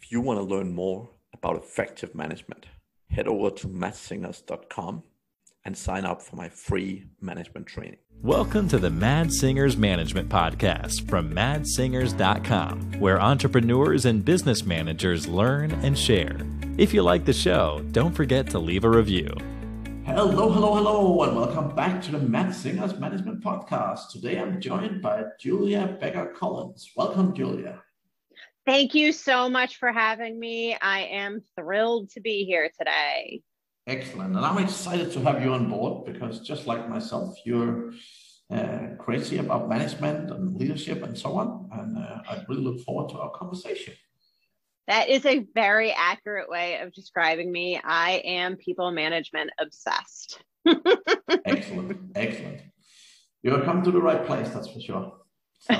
If you want to learn more about effective management, head over to mattsingers.com and sign up for my free management training. Welcome to the Mad Singers Management Podcast from madsingers.com, where entrepreneurs and business managers learn and share. If you like the show, don't forget to leave a review. Hello, and welcome back to the Mad Singers Management Podcast. Today I'm joined by Julia Becker Collins. Welcome, Julia. Thank you so much for having me. I am thrilled to be here today. Excellent. And I'm excited to have you on board because just like myself, you're crazy about management and leadership and so on. And I really look forward to our conversation. That is a very accurate way of describing me. I am people management obsessed. Excellent. You've come to the right place, that's for sure. So,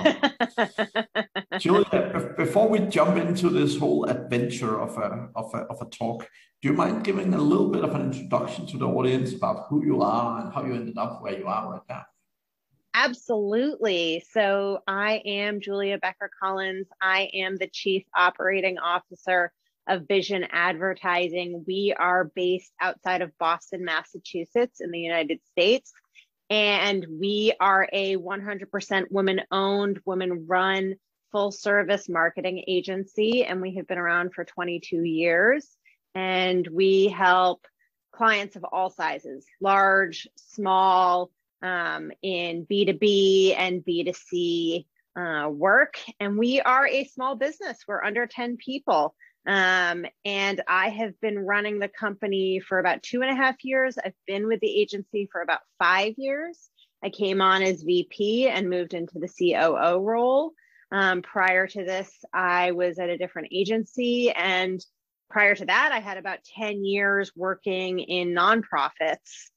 Julia, before we jump into this whole adventure of a talk, do you mind giving a little bit of an introduction to the audience about who you are and how you ended up where you are right now? Absolutely. So I am Julia Becker Collins. I am the Chief Operating Officer of Vision Advertising. We are based outside of Boston, Massachusetts in the United States. And we are a 100% women-owned, women-run, full-service marketing agency. And we have been around for 22 years. And we help clients of all sizes, large, small, in B2B and B2C work. And we are a small business. We're under 10 people. And I have been running the company for about 2.5 years. I've been with the agency for about 5 years. I came on as VP and moved into the COO role. Prior to this, I was at a different agency. And prior to that, I had about 10 years working in nonprofits,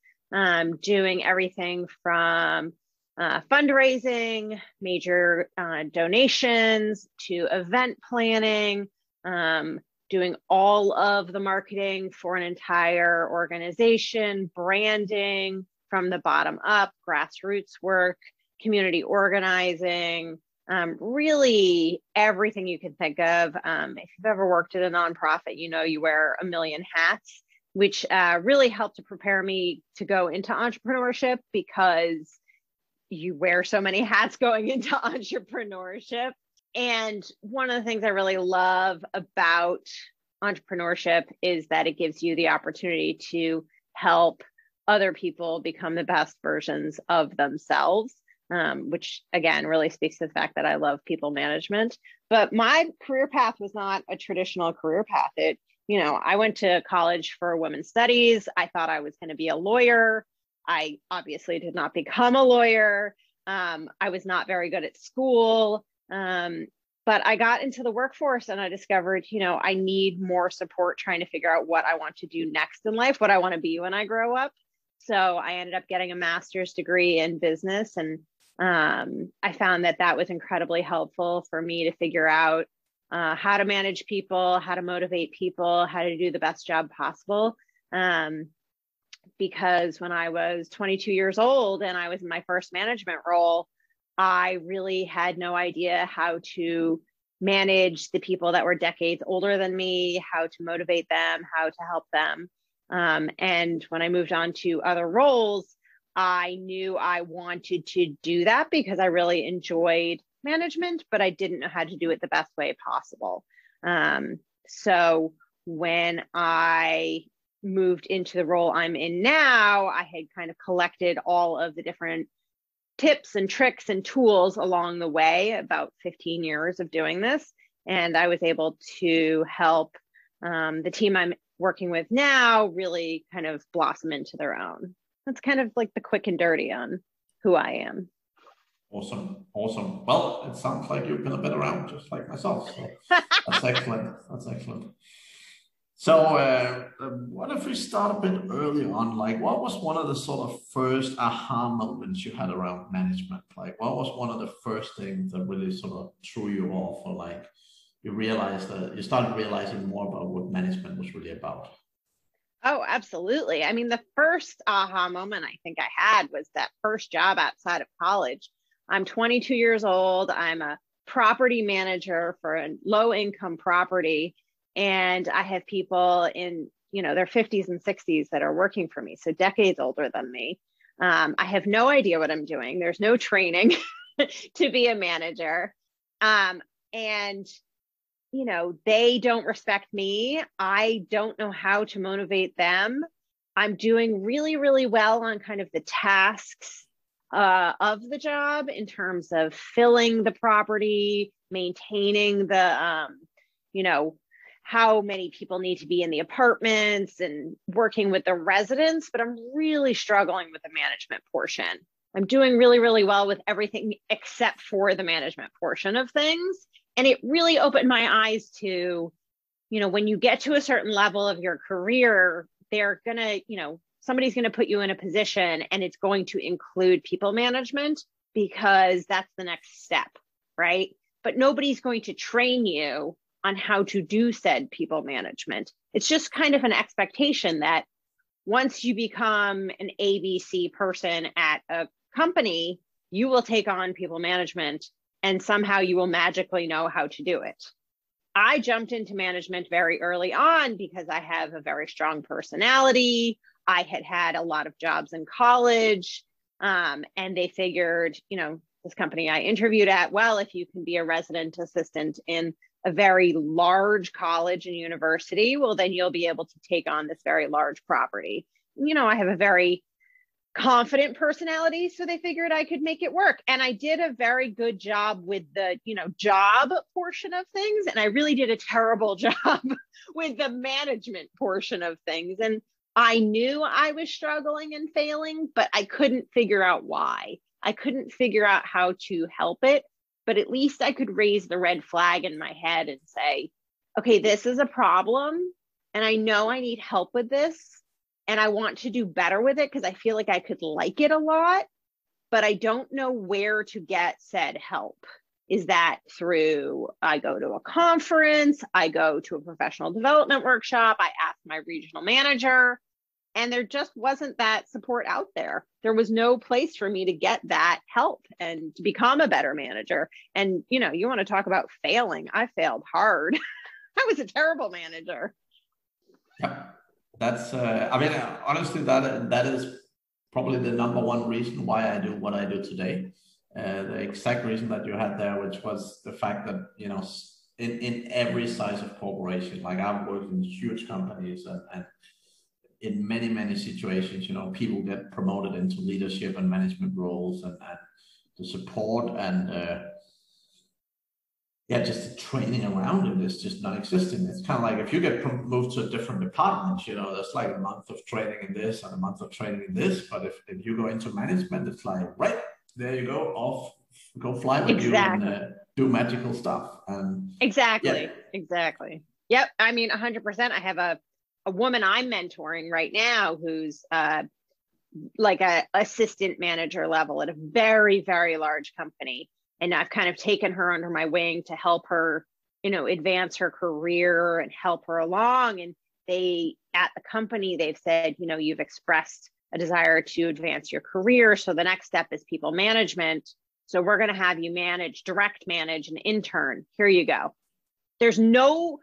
doing everything from fundraising, major donations, to event planning, doing all of the marketing for an entire organization, branding from the bottom up, grassroots work, community organizing, really everything you can think of. If you've ever worked at a nonprofit, you know you wear a million hats, which really helped to prepare me to go into entrepreneurship because you wear so many hats going into entrepreneurship. And one of the things I really love about entrepreneurship is that it gives you the opportunity to help other people become the best versions of themselves, which again, really speaks to the fact that I love people management. But my career path was not a traditional career path. I went to college for women's studies. I thought I was going to be a lawyer. I obviously did not become a lawyer. I was not very good at school. But I got into the workforce and I discovered, I need more support trying to figure out what I want to do next in life, what I want to be when I grow up. So I ended up getting a master's degree in business. And I found that was incredibly helpful for me to figure out how to manage people, how to motivate people, how to do the best job possible. Because when I was 22 years old and I was in my first management role, I really had no idea how to manage the people that were decades older than me, how to motivate them, how to help them. And when I moved on to other roles, I knew I wanted to do that because I really enjoyed management, but I didn't know how to do it the best way possible. So when I moved into the role I'm in now, I had kind of collected all of the different tips and tricks and tools along the way, about 15 years of doing this. And I was able to help the team I'm working with now really kind of blossom into their own. That's kind of like the quick and dirty on who I am. Awesome. Well, it sounds like you've been a bit around just like myself. So that's excellent. So what if we start a bit early on? Like, what was one of the sort of first aha moments you had around management? Like, what was one of the first things that really sort of threw you off, or like you started realizing more about what management was really about? Oh, absolutely. I mean, the first aha moment I think I had was that first job outside of college. I'm 22 years old. I'm a property manager for a low income property. And I have people in, their 50s and 60s that are working for me, so decades older than me. I have no idea what I'm doing. There's no training to be a manager. And they don't respect me. I don't know how to motivate them. I'm doing really, really well on kind of the tasks of the job in terms of filling the property, maintaining the, how many people need to be in the apartments and working with the residents, but I'm really struggling with the management portion. I'm doing really, really well with everything except for the management portion of things. And it really opened my eyes to, when you get to a certain level of your career, they're going to, somebody's going to put you in a position and it's going to include people management because that's the next step, right? But nobody's going to train you on how to do said people management. It's just kind of an expectation that once you become an ABC person at a company, you will take on people management and somehow you will magically know how to do it. I jumped into management very early on because I have a very strong personality. I had had a lot of jobs in college, and they figured, this company I interviewed at, well, if you can be a resident assistant in a very large college and university, well, then you'll be able to take on this very large property. I have a very confident personality, so they figured I could make it work. And I did a very good job with the, job portion of things. And I really did a terrible job with the management portion of things. And I knew I was struggling and failing, but I couldn't figure out why. I couldn't figure out how to help it, but at least I could raise the red flag in my head and say, okay, this is a problem. And I know I need help with this. And I want to do better with it because I feel like I could like it a lot, but I don't know where to get said help. Is that through, I go to a conference, I go to a professional development workshop, I ask my regional manager, and there just wasn't that support out there. There was no place for me to get that help and to become a better manager. And, you want to talk about failing. I failed hard. I was a terrible manager. Yeah. That's, honestly, that is probably the number one reason why I do what I do today. The exact reason that you had there, which was the fact that, in every size of corporation, like I've worked in huge companies and in many, many situations, people get promoted into leadership and management roles and the support and, just the training around it is just non-existent. It's kind of like if you get moved to a different department, there's like a month of training in this and a month of training in this. But if you go into management, it's like, right, there you go, off, go fly with you and do magical stuff. And Exactly. Yep. 100%. I have a woman I'm mentoring right now who's like a assistant manager level at a very, very large company. And I've kind of taken her under my wing to help her, advance her career and help her along. And at the company, they've said, you've expressed a desire to advance your career. So the next step is people management. So we're going to have you direct manage an intern. Here you go. There's no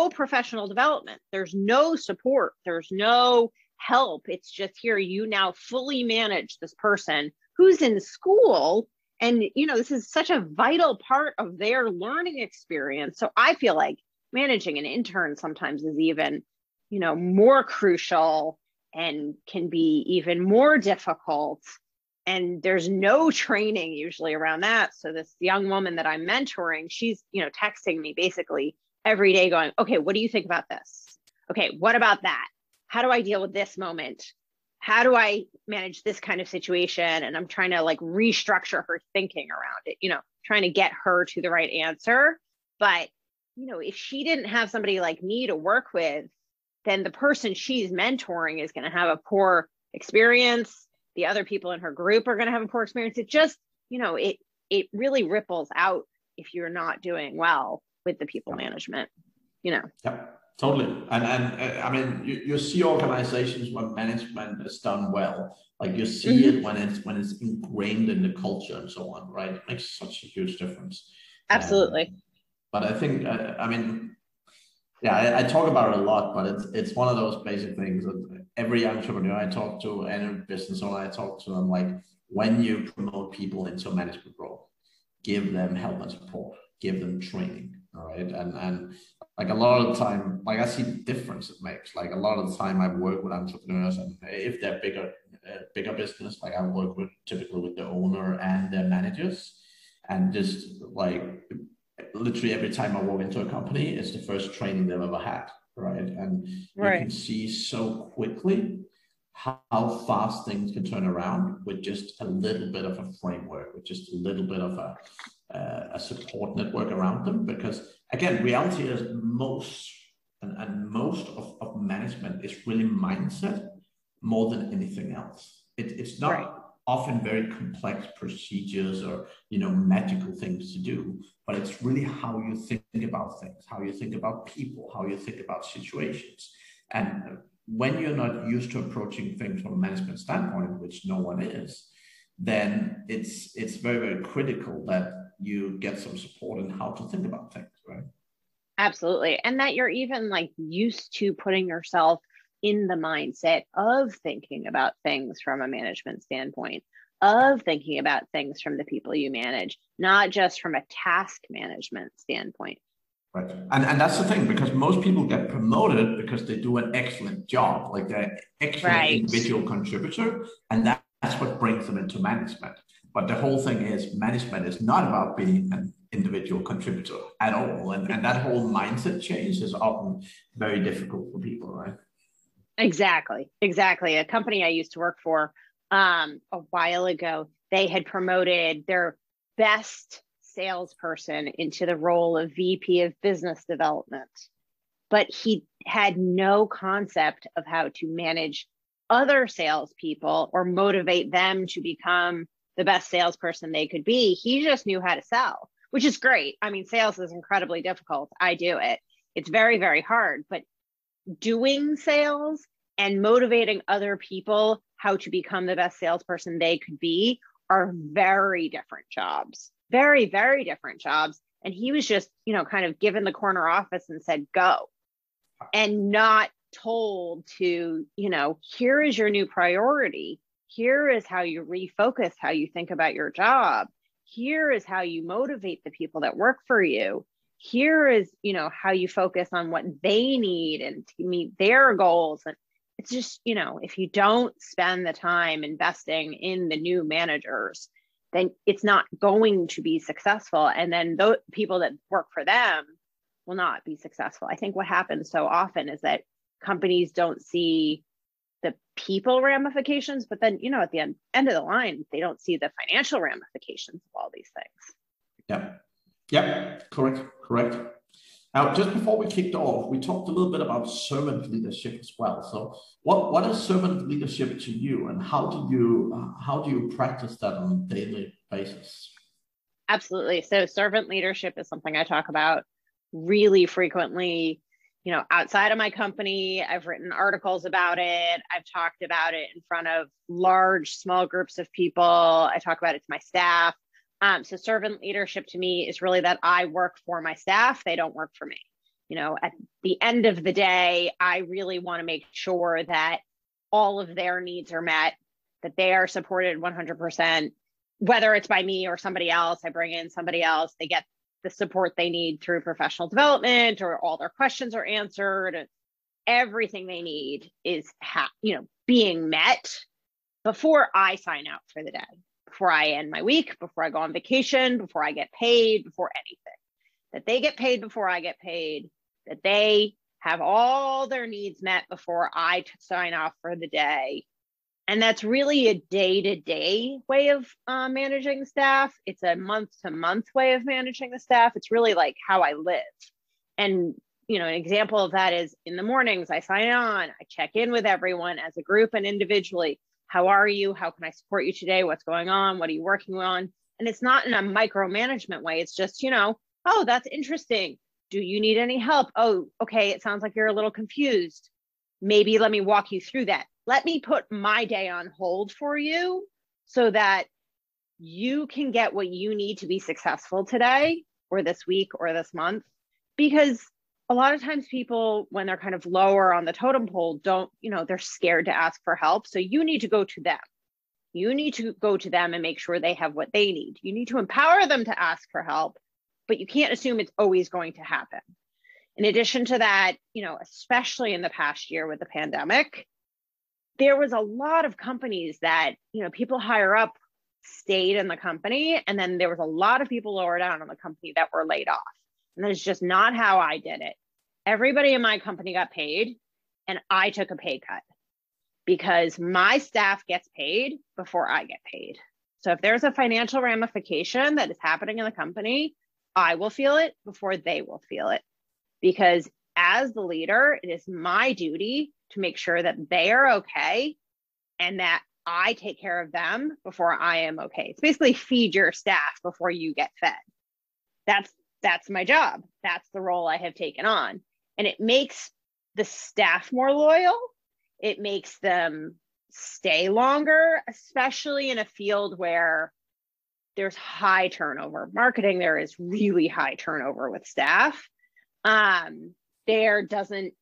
professional development. There's no support. There's no help. It's just here. You now fully manage this person who's in school. And, this is such a vital part of their learning experience. So I feel like managing an intern sometimes is even, more crucial and can be even more difficult. And there's no training usually around that. So this young woman that I'm mentoring, she's, texting me basically every day going, okay, what do you think about this? Okay, what about that? How do I deal with this moment? How do I manage this kind of situation? And I'm trying to restructure her thinking around it, trying to get her to the right answer. But, if she didn't have somebody like me to work with, then the person she's mentoring is going to have a poor experience. The other people in her group are going to have a poor experience. It just, it really ripples out if you're not doing well with the people management, Yep. Totally. And you see organizations when management is done well, like you see it when it's ingrained in the culture and so on, right? It makes such a huge difference. Absolutely. But I think, Yeah, I talk about it a lot, but it's one of those basic things that every entrepreneur I talk to, any business owner I talk to, I'm like, when you promote people into a management role, give them help and support, give them training, all right? And like a lot of the time, like I see the difference it makes. Like a lot of the time, I work with entrepreneurs, and if they're bigger business, like I work with typically with the owner and their managers, and just like literally every time I walk into a company, it's the first training they've ever had, right? And you Right. can see so quickly how fast things can turn around with just a little bit of a framework, with just a little bit of a support network around them. Because again, reality is most of management is really mindset more than anything else. It's not Right. often very complex procedures or magical things to do, but it's really how you think about things, how you think about people, how you think about situations. And when you're not used to approaching things from a management standpoint, which no one is, then it's very, very critical that you get some support in how to think about things, right? Absolutely. And that you're even like used to putting yourself in the mindset of thinking about things from a management standpoint, of thinking about things from the people you manage, not just from a task management standpoint. Right. And that's the thing, because most people get promoted because they do an excellent job, like they're excellent Right. individual contributor, and that's what brings them into management. But the whole thing is management is not about being an individual contributor at all. And that whole mindset change is often very difficult for people, right? Exactly. Exactly. A company I used to work for a while ago, they had promoted their best salesperson into the role of VP of business development, but he had no concept of how to manage other salespeople or motivate them to become the best salesperson they could be. He just knew how to sell, which is great. I mean, sales is incredibly difficult. I do it. It's very, very hard, but doing sales and motivating other people how to become the best salesperson they could be are very different jobs, very, very different jobs. And he was just, kind of given the corner office and said, go, and not told to, here is your new priority. Here is how you refocus, how you think about your job. Here is how you motivate the people that work for you. Here is, how you focus on what they need and to meet their goals. And it's just, if you don't spend the time investing in the new managers, then it's not going to be successful. And then those people that work for them will not be successful. I think what happens so often is that companies don't see the people ramifications, but then, at the end of the line, they don't see the financial ramifications of all these things. Yep. Correct. Now, just before we kicked off, we talked a little bit about servant leadership as well. So what is servant leadership to you, and how do you practice that on a daily basis? Absolutely. So servant leadership is something I talk about really frequently. Outside of my company, I've written articles about it. I've talked about it in front of large, small groups of people. I talk about it to my staff. So servant leadership to me is really that I work for my staff. They don't work for me. At the end of the day, I really want to make sure that all of their needs are met, that they are supported 100%, whether it's by me or somebody else. I bring in somebody else, they get the support they need through professional development, or all their questions are answered. Everything they need is, being met before I sign out for the day, before I end my week, before I go on vacation, before I get paid, before anything. That they get paid before I get paid, that they have all their needs met before I sign off for the day. And that's really a day-to-day way of managing staff. It's a month-to-month way of managing the staff. It's really like how I live. And, an example of that is in the mornings, I sign on, I check in with everyone as a group and individually. How are you? How can I support you today? What's going on? What are you working on? And it's not in a micromanagement way. It's just, oh, that's interesting. Do you need any help? Oh, okay. It sounds like you're a little confused. Maybe let me walk you through that. Let me put my day on hold for you so that you can get what you need to be successful today or this week or this month. Because a lot of times people, when they're kind of lower on the totem pole, don't, they're scared to ask for help. So you need to go to them. You need to go to them and make sure they have what they need. You need to empower them to ask for help, but you can't assume it's always going to happen. In addition to that, especially in the past year with the pandemic, there was a lot of companies that, people higher up stayed in the company. And then there was a lot of people lower down in the company that were laid off. And that's just not how I did it. Everybody in my company got paid and I took a pay cut because my staff gets paid before I get paid. So if there's a financial ramification that is happening in the company, I will feel it before they will feel it. Because as the leader, it is my duty to make sure that they are okay and that I take care of them before I am okay. It's basically feed your staff before you get fed. That's my job. That's the role I have taken on. And it makes the staff more loyal. It makes them stay longer, especially in a field where there's high turnover. Marketing, there is really high turnover with staff. There doesn't,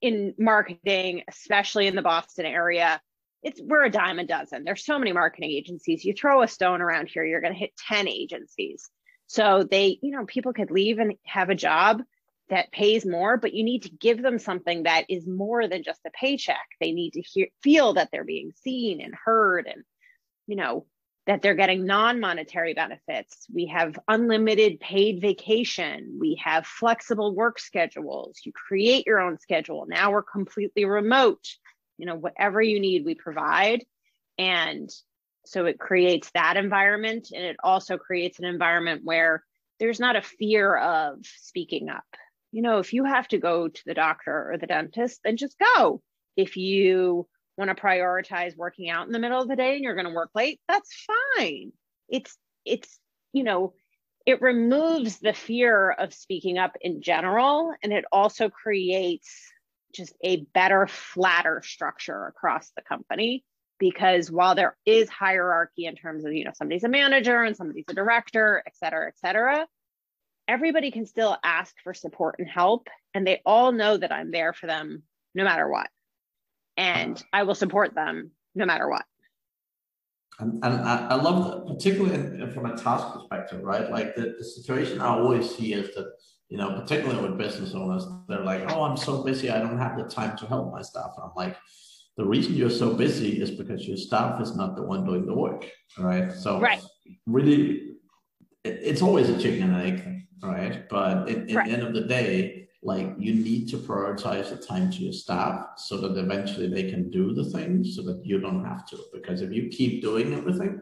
in marketing, especially in the Boston area, we're a dime a dozen. There's so many marketing agencies. You throw a stone around here, you're going to hit 10 agencies. So people could leave and have a job that pays more, but you need to give them something that is more than just a paycheck. They need to feel that they're being seen and heard and, that they're getting non-monetary benefits. We have unlimited paid vacation. We have flexible work schedules. You create your own schedule. Now we're completely remote. Whatever you need, we provide. And so it creates that environment. And it also creates an environment where there's not a fear of speaking up. If you have to go to the doctor or the dentist, then just go. If you want to prioritize working out in the middle of the day and you're going to work late, that's fine. It removes the fear of speaking up in general. And it also creates just a better, flatter structure across the company. Because while there is hierarchy in terms of, somebody's a manager and somebody's a director, et cetera, everybody can still ask for support and help. And they all know that I'm there for them no matter what. And I will support them no matter what. And I love that, particularly from a task perspective, right? Like the situation I always see is that, particularly with business owners, they're like, oh, I'm so busy, I don't have the time to help my staff. And I'm like, the reason you're so busy is because your staff is not the one doing the work, right? So really, it's always a chicken and egg thing, right? But at the end of the day, like you need to prioritize the time to your staff so that eventually they can do the things so that you don't have to. Because if you keep doing everything,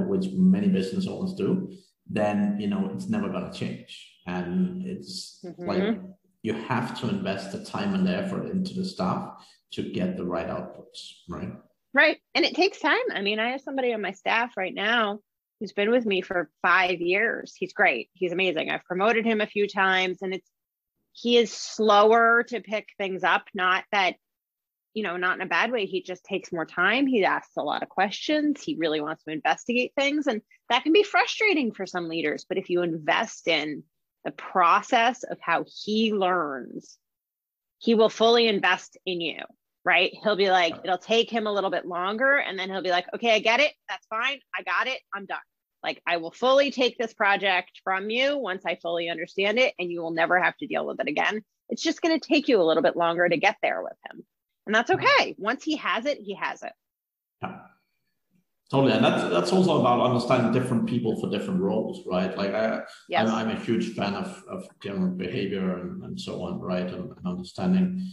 which many business owners do, then, it's never going to change. And it's like you have to invest the time and the effort into the staff to get the right outputs, right? Right. And it takes time. I mean, I have somebody on my staff right now who's been with me for 5 years. He's great. He's amazing. I've promoted him a few times and he is slower to pick things up. Not that, not in a bad way. He just takes more time. He asks a lot of questions. He really wants to investigate things. And that can be frustrating for some leaders. But if you invest in the process of how he learns, he will fully invest in you, right? He'll be like, it'll take him a little bit longer. And then he'll be like, okay, I get it. That's fine. I got it. I'm done. Like, I will fully take this project from you once I fully understand it, and you will never have to deal with it again. It's just going to take you a little bit longer to get there with him. And that's okay. Once he has it, he has it. Yeah. Totally. And that's also about understanding different people for different roles, right? Like I'm a huge fan of general behavior and so on, right? And understanding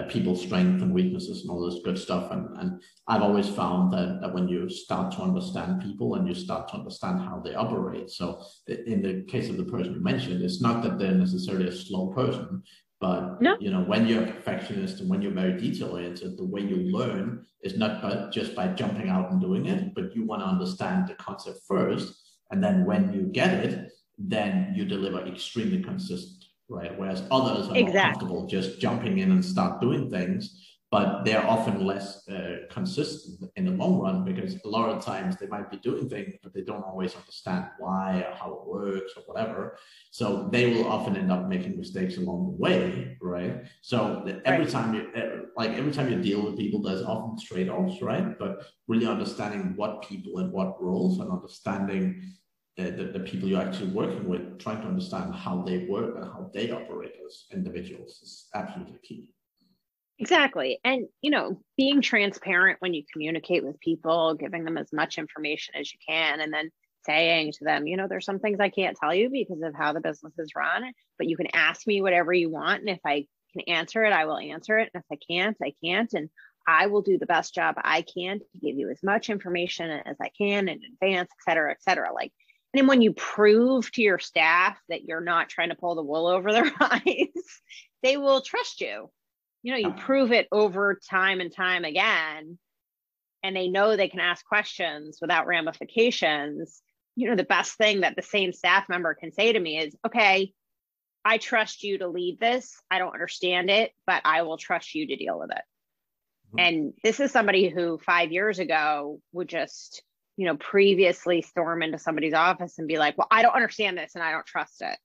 people's strengths and weaknesses and all this good stuff. And I've always found that when you start to understand people and you start to understand how they operate. So in the case of the person you mentioned, it's not that they're necessarily a slow person, but when you're a perfectionist and when you're very detail oriented, the way you learn is not just by jumping out and doing it, but you want to understand the concept first. And then when you get it, then you deliver extremely consistent. Right. Whereas others are more comfortable just jumping in and start doing things. but they're often less consistent in the long run, because a lot of times they might be doing things, but they don't always understand why or how it works or whatever. So they will often end up making mistakes along the way, right? So every time you deal with people, there's often trade-offs, right? But really understanding what people and what roles, and understanding the people you're actually working with, trying to understand how they work and how they operate as individuals is absolutely key. Exactly. And, being transparent when you communicate with people, giving them as much information as you can, and then saying to them, there's some things I can't tell you because of how the business is run, but you can ask me whatever you want. And if I can answer it, I will answer it. And if I can't, I can't. And I will do the best job I can to give you as much information as I can in advance, et cetera, et cetera. And then when you prove to your staff that you're not trying to pull the wool over their eyes, they will trust you. You prove it over time and time again, and they know they can ask questions without ramifications. The best thing that the same staff member can say to me is, okay, I trust you to lead this. I don't understand it, but I will trust you to deal with it. Mm-hmm. And this is somebody who 5 years ago would just, previously storm into somebody's office and be like, well, I don't understand this and I don't trust it.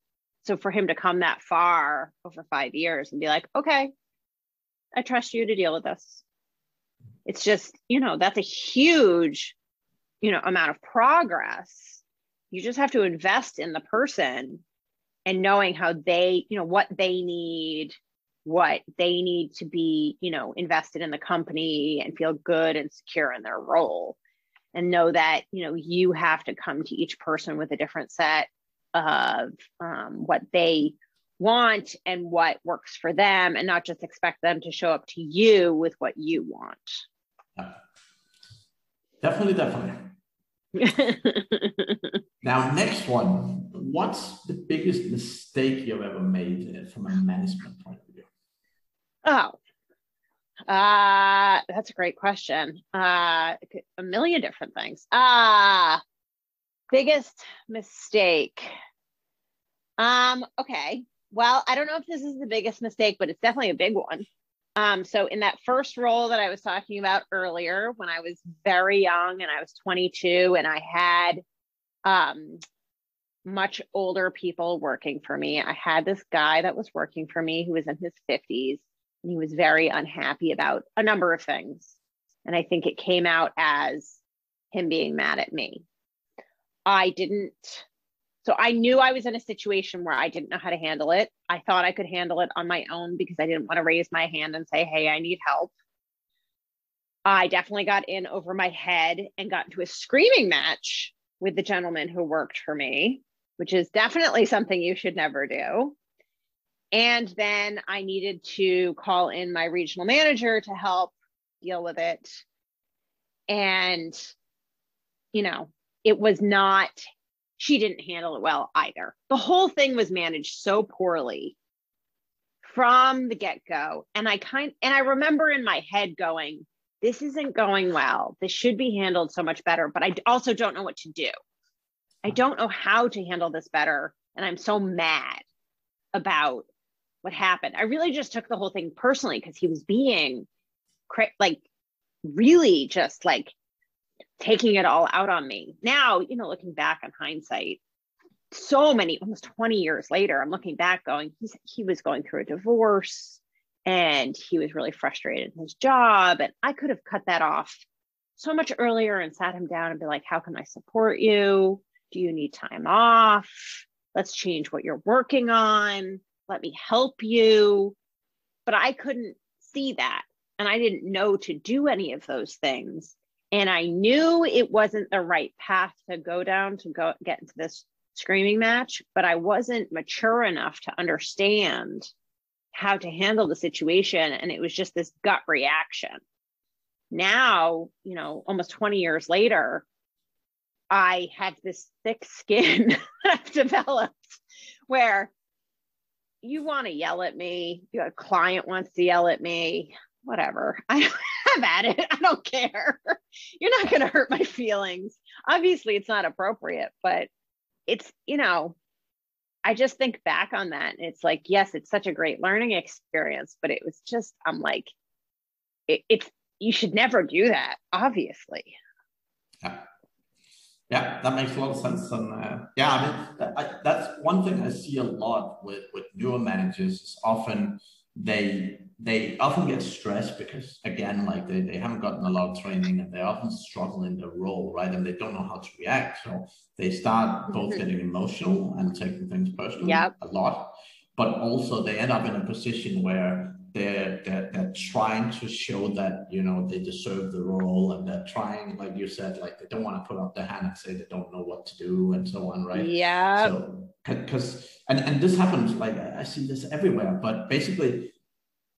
So for him to come that far over 5 years and be like, okay, I trust you to deal with this. It's just, that's a huge, amount of progress. You just have to invest in the person and knowing how they, what they need to be, invested in the company and feel good and secure in their role, and know that, you have to come to each person with a different set of what they want and what works for them, and not just expect them to show up to you with what you want. Yeah. Definitely. Now, next one. What's the biggest mistake you've ever made from a management point of view? Oh, that's a great question. A million different things. Biggest mistake. Okay. Well, I don't know if this is the biggest mistake, but it's definitely a big one. So in that first role that I was talking about earlier, when I was very young and I was 22 and I had much older people working for me, I had this guy that was working for me who was in his 50s, and he was very unhappy about a number of things. And I think it came out as him being mad at me. So I knew I was in a situation where I didn't know how to handle it. I thought I could handle it on my own because I didn't want to raise my hand and say, hey, I need help. I definitely got in over my head and got into a screaming match with the gentleman who worked for me, which is definitely something you should never do. And then I needed to call in my regional manager to help deal with it. And, it was not, she didn't handle it well either. The whole thing was managed so poorly from the get-go. And I remember in my head going, this isn't going well. This should be handled so much better, but I also don't know what to do. I don't know how to handle this better. And I'm so mad about what happened. I really just took the whole thing personally because he was being really just taking it all out on me. Now, looking back on hindsight, almost 20 years later, I'm looking back going, he was going through a divorce and he was really frustrated in his job. And I could have cut that off so much earlier and sat him down and be like, how can I support you? Do you need time off? Let's change what you're working on. Let me help you. But I couldn't see that. And I didn't know to do any of those things. And I knew it wasn't the right path to go down to get into this screaming match, but I wasn't mature enough to understand how to handle the situation. And it was just this gut reaction. Now, almost 20 years later, I have this thick skin that I've developed where you want to yell at me, a client wants to yell at me, whatever. I'm at it. I don't care. You're not going to hurt my feelings. Obviously, it's not appropriate, but it's, I just think back on that. And it's like, yes, it's such a great learning experience, but it was just, I'm like, it's, you should never do that, obviously. Yeah. Yeah, that makes a lot of sense. And yeah, I mean, that's one thing I see a lot with newer managers is often they often get stressed because again, like they haven't gotten a lot of training and they often struggle in their role, right? And they don't know how to react. So they start both getting emotional and taking things personally a lot, but also they end up in a position where they're trying to show that, you know, they deserve the role, and they're trying, like you said, like they don't want to put up their hand and say they don't know what to do and so on, right? Yeah. So because and this happens, like I see this everywhere, but basically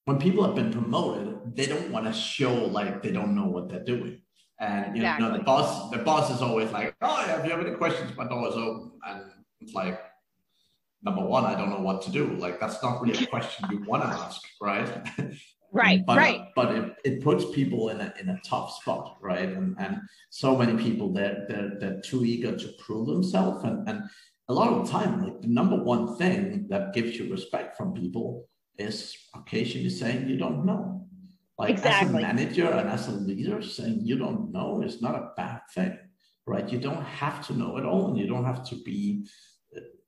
when people have been promoted, they don't want to show like they don't know what they're doing. And you know, the boss is always like, oh yeah, if you have any questions, my door is open. And it's like, number one, I don't know what to do. Like, that's not really a question you want to ask, right? Right. But it puts people in a tough spot, right? And so many people, they're too eager to prove themselves. And a lot of the time, like the number one thing that gives you respect from people is occasionally saying you don't know. Like as a manager and as a leader, saying you don't know is not a bad thing, right? You don't have to know it all, and you don't have to be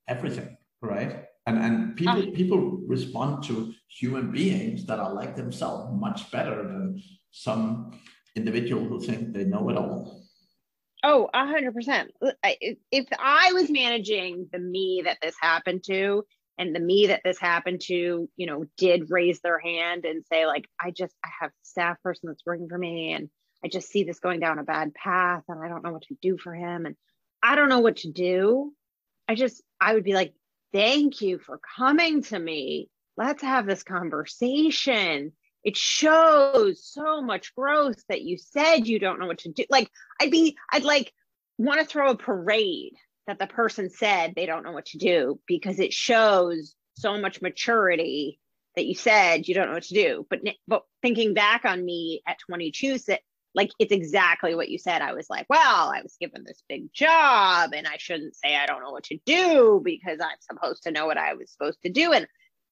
everything. Right. And people respond to human beings that are like themselves much better than some individual who think they know it all. Oh, 100%. If I was managing the me that this happened to, and the me that this happened to, you know, did raise their hand and say, like, I have a staff person that's working for me, and I just see this going down a bad path, and I don't know what to do for him, and I don't know what to do. I would be like, thank you for coming to me. Let's have this conversation. It shows so much growth that you said you don't know what to do. Like, I'd like want to throw a parade that the person said they don't know what to do, because it shows so much maturity that you said you don't know what to do. But thinking back on me at 22, like, it's exactly what you said. I was like, well, I was given this big job and I shouldn't say I don't know what to do because I'm supposed to know what I was supposed to do. And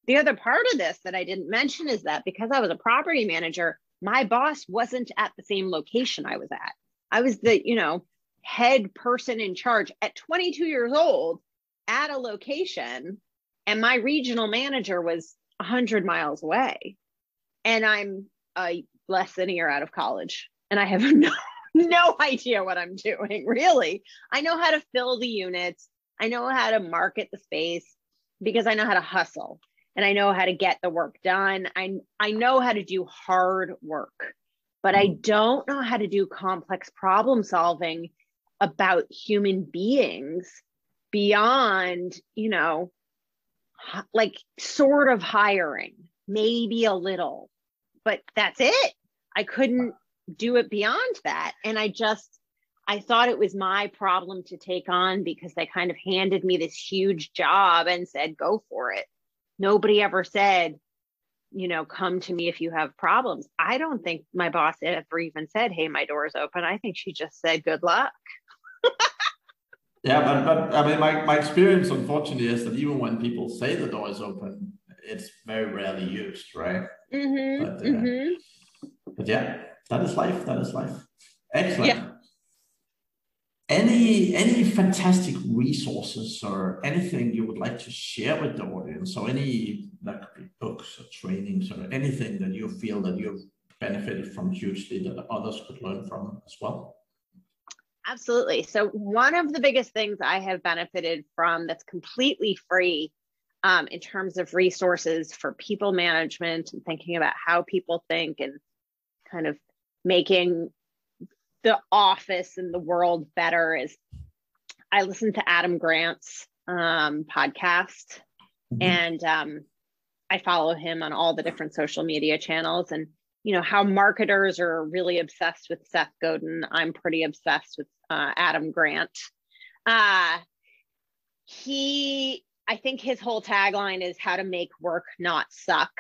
the other part of this that I didn't mention is that because I was a property manager, my boss wasn't at the same location I was at. I was the, you know, head person in charge at 22 years old at a location, and my regional manager was 100 miles away. And I'm less than a year out of college. And I have no idea what I'm doing, really. I know how to fill the units. I know how to market the space because I know how to hustle, and I know how to get the work done. I know how to do hard work, but I don't know how to do complex problem solving about human beings beyond, you know, like sort of hiring, maybe a little, but that's it. I couldn't do it beyond that. And I thought it was my problem to take on because they kind of handed me this huge job and said, go for it. Nobody ever said, you know, come to me if you have problems. I don't think my boss ever even said, hey, my door's open. I think she just said, good luck. Yeah, but I mean, my experience, unfortunately, is that even when people say the door is open, it's very rarely used, right? But yeah, that is life. That is life. Excellent. Yeah. Any fantastic resources or anything you would like to share with the audience? So any, that could be books or trainings or anything that you feel that you've benefited from hugely that others could learn from as well? Absolutely. So one of the biggest things I have benefited from that's completely free in terms of resources for people management and thinking about how people think and kind of making the office and the world better is I listen to Adam Grant's podcast, and I follow him on all the different social media channels. And, you know, how marketers are really obsessed with Seth Godin, I'm pretty obsessed with Adam Grant. I think his whole tagline is how to make work not suck.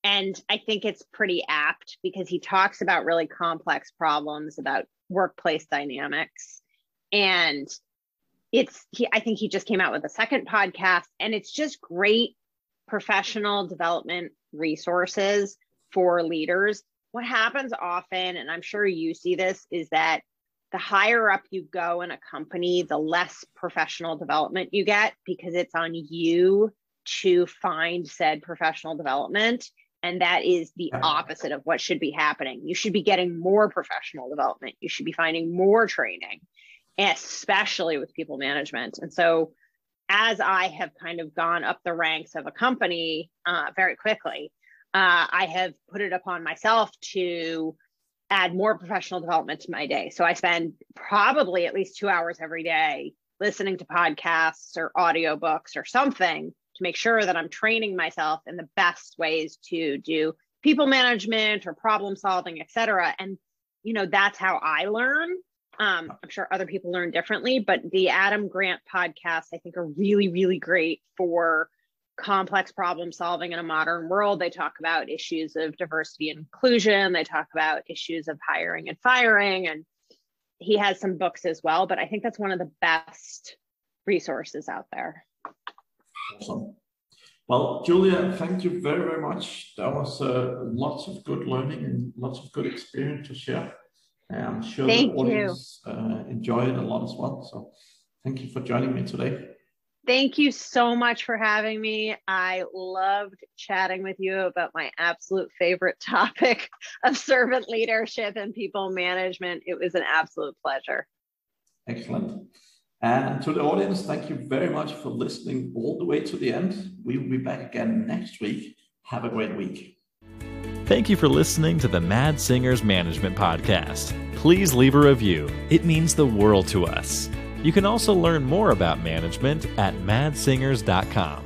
And I think it's pretty apt because he talks about really complex problems about workplace dynamics. And I think he just came out with a second podcast, and it's just great professional development resources for leaders. what happens often, and I'm sure you see this, is that the higher up you go in a company, the less professional development you get, because it's on you to find said professional development. And that is the opposite of what should be happening. You should be getting more professional development. You should be finding more training, especially with people management. And so as I have kind of gone up the ranks of a company very quickly, I have put it upon myself to add more professional development to my day. So I spend probably at least 2 hours every day listening to podcasts or audiobooks or something to make sure that I'm training myself in the best ways to do people management or problem solving, et cetera. And, that's how I learn. I'm sure other people learn differently, but the Adam Grant podcasts, I think, are really, really great for complex problem solving in a modern world. They talk about issues of diversity and inclusion. They talk about issues of hiring and firing. And he has some books as well, but I think that's one of the best resources out there. Awesome. Well, Julia, thank you very, very much. That was lots of good learning and lots of good experience to share. I'm sure the audience enjoyed it a lot as well. So thank you for joining me today. Thank you so much for having me. I loved chatting with you about my absolute favorite topic of servant leadership and people management. It was an absolute pleasure. Excellent. And to the audience, thank you very much for listening all the way to the end. We will be back again next week. Have a great week. Thank you for listening to the Mad Singers Management Podcast. Please leave a review. It means the world to us. You can also learn more about management at madsingers.com.